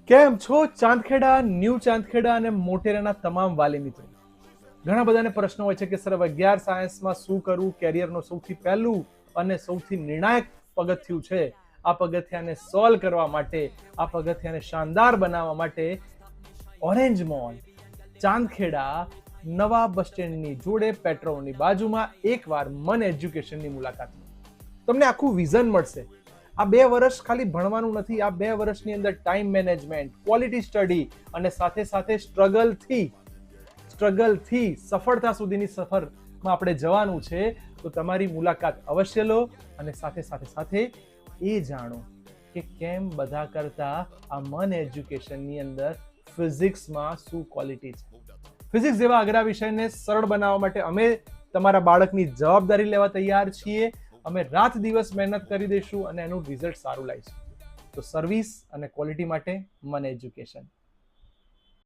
કેમ છો ચાંદખેડા, ન્યૂ ચાંદખેડા અને મોટેરાના તમામ વાલી મિત્રો? ઘણા બધાને પ્રશ્નો હોય છે કે સર 11 સાયન્સમાં શું કરવું? કેરિયરનો સૌથી પહેલું અને સૌથી નિર્ણાયક પગથિયું છે. આ પગથિયાને સોલ્વ કરવા માટે, આ પગથિયાને શાનદાર બનાવવા માટે ઓરેન્જ મોલ ચાંદખેડા નવા બસ સ્ટેન્ડની જોડે પેટ્રોલની બાજુમાં એકવાર મન એજ્યુકેશનની મુલાકાત લો. તમને આખું વિઝન મળશે. આ 2 વર્ષ ખાલી ભણવાનું નથી. આ 2 વર્ષની અંદર ટાઈમ મેનેજમેન્ટ, ક્વોલિટી સ્ટડી અને સાથે સાથે સ્ટ્રગલથી સફળતા સુધીની સફરમાં આપણે જવાનું છે. તો તમારી મુલાકાત અવશ્ય લો અને સાથે એ જાણો કે કેમ બધા કરતા આ મન એજ્યુકેશનની અંદર ફિઝિક્સમાં શું ક્વોલિટી છે. ફિઝિક્સ જેવા અઘરા વિષયને સરળ બનાવવા માટે અમે તમારા બાળકની જવાબદારી લેવા તૈયાર છીએ. અમે રાત દિવસ મહેનત કરી દઈશું અને એનું રિઝલ્ટ સારું લાવીશું. તો સર્વિસ અને ક્વોલિટી માટે મન એજ્યુકેશન.